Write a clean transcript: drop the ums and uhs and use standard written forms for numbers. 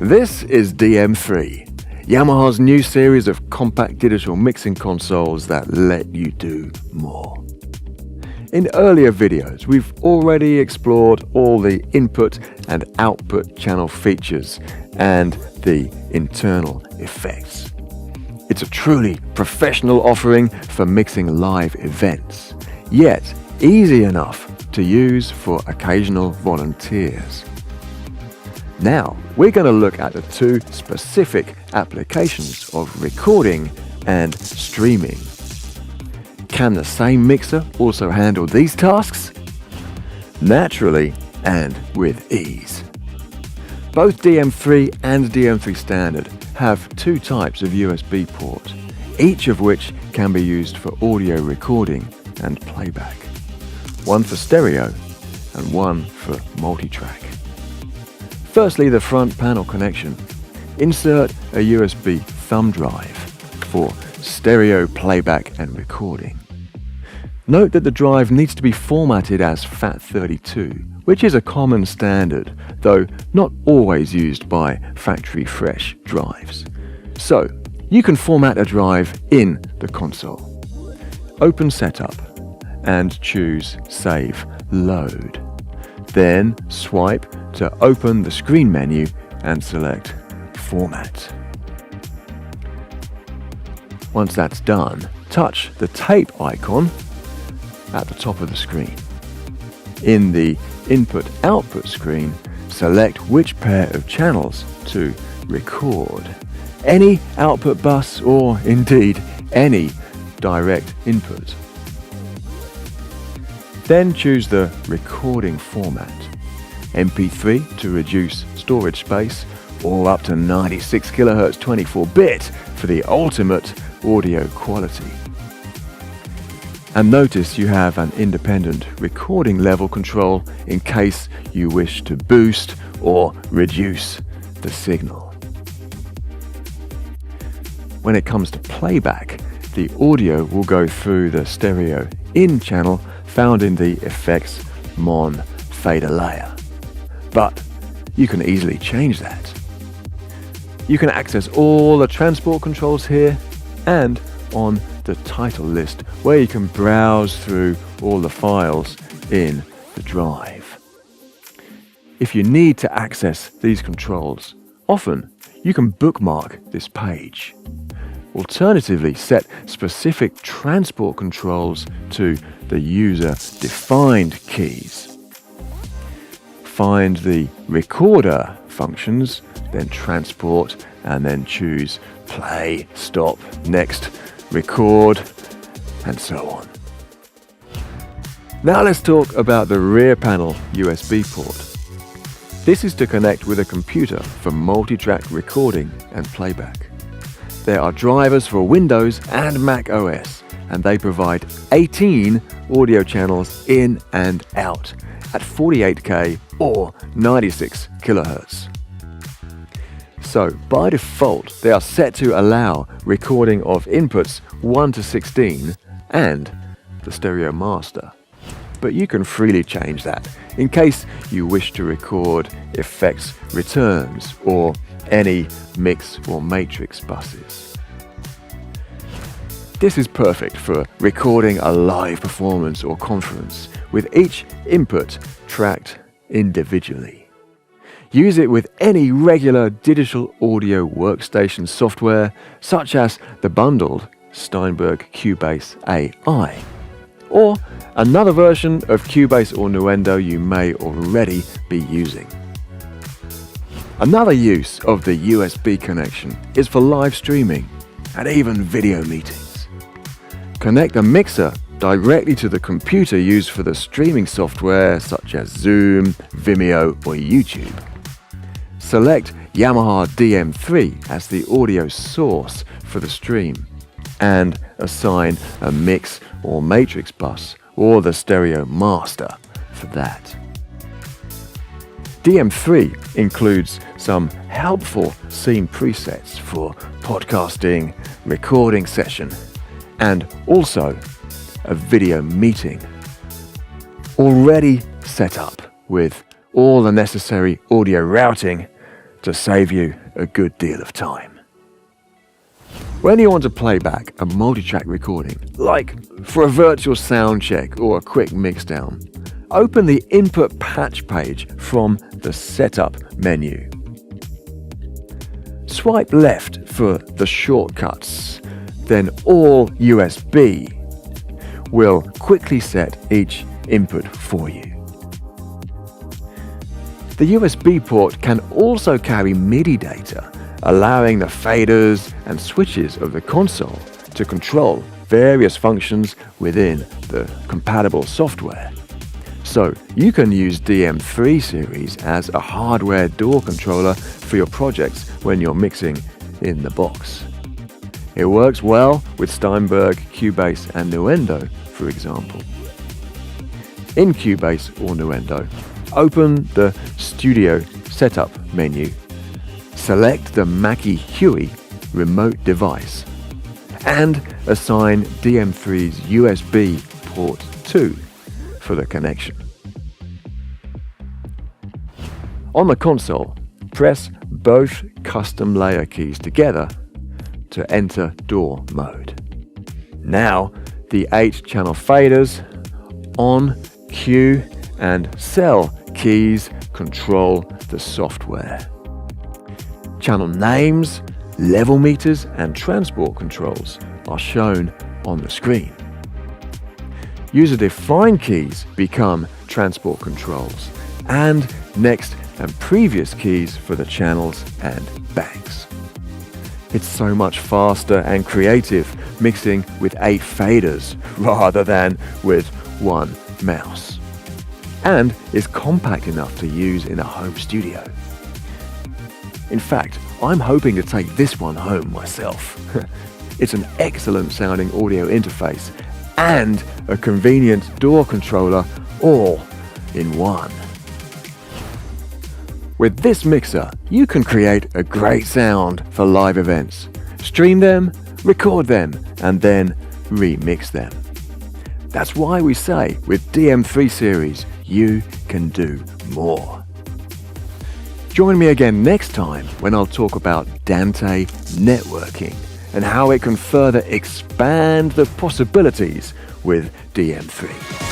This is DM3, Yamaha's new series of compact digital mixing consoles that let you do more. In earlier videos, we've already explored all the input and output channel features and the internal effects. It's a truly professional offering for mixing live events, yet easy enough to use for occasional volunteers. Now, we're going to look at the two specific applications of recording and streaming. Can the same mixer also handle these tasks? Naturally and with ease. Both DM3 and DM3 Standard have two types of USB port, each of which can be used for audio recording and playback. One for stereo and one for multi-track. Firstly, the front panel connection. Insert a USB thumb drive for stereo playback and recording. Note that the drive needs to be formatted as FAT32, which is a common standard, though not always used by factory fresh drives. So, you can format a drive in the console. Open Setup and choose Save Load. Then swipe to open the screen menu and select Format. Once that's done, touch the tape icon at the top of the screen. In the Input-Output screen, select which pair of channels to record. Any output bus or indeed any direct input. Then choose the recording format, MP3 to reduce storage space, or up to 96 kHz 24-bit for the ultimate audio quality. And notice you have an independent recording level control in case you wish to boost or reduce the signal. When it comes to playback, the audio will go through the stereo in channel found in the Effects Mon fader layer. But you can easily change that. You can access all the transport controls here and on the title list, where you can browse through all the files in the drive. If you need to access these controls, often you can bookmark this page. Alternatively, set specific transport controls to the user-defined keys. Find the recorder functions, then transport, and then choose play, stop, next, record, and so on. Now let's talk about the rear panel USB port. This is to connect with a computer for multi-track recording and playback. There are drivers for Windows and Mac OS, and they provide 18 audio channels in and out at 48K or 96 kHz. So, by default, they are set to allow recording of inputs 1 to 16 and the stereo master. But you can freely change that in case you wish to record effects returns or any mix or matrix buses. This is perfect for recording a live performance or conference with each input tracked individually. Use it with any regular digital audio workstation software such as the bundled Steinberg Cubase AI or another version of Cubase or Nuendo you may already be using. Another use of the USB connection is for live streaming and even video meetings. Connect the mixer directly to the computer used for the streaming software such as Zoom, Vimeo or YouTube. Select Yamaha DM3 as the audio source for the stream and assign a mix or matrix bus or the stereo master for that. DM3 includes some helpful scene presets for podcasting, recording session, and also a video meeting. Already set up with all the necessary audio routing, to save you a good deal of time. When you want to play back a multi-track recording, like for a virtual sound check or a quick mixdown, open the Input Patch page from the Setup menu. Swipe left for the shortcuts, then All USB will quickly set each input for you. The USB port can also carry MIDI data, allowing the faders and switches of the console to control various functions within the compatible software. So you can use DM3 series as a hardware DAW controller for your projects when you're mixing in the box. It works well with Steinberg, Cubase and Nuendo, for example. In Cubase or Nuendo, open the Studio Setup menu, select the Mackie Huey remote device, and assign DM3's USB port 2 for the connection. On the console, press both custom layer keys together to enter DAW mode. Now, the 8-channel faders, on, Q, and cell keys control the software. Channel names, level meters, and transport controls are shown on the screen. User-defined keys become transport controls, and next and previous keys for the channels and banks. It's so much faster and creative mixing with 8 faders rather than with one mouse, and is compact enough to use in a home studio. In fact, I'm hoping to take this one home myself. It's an excellent sounding audio interface and a convenient DAW controller all in one. With this mixer, you can create a great sound for live events, stream them, record them, and then remix them. That's why we say with DM3 series, you can do more. Join me again next time when I'll talk about Dante networking and how it can further expand the possibilities with DM3.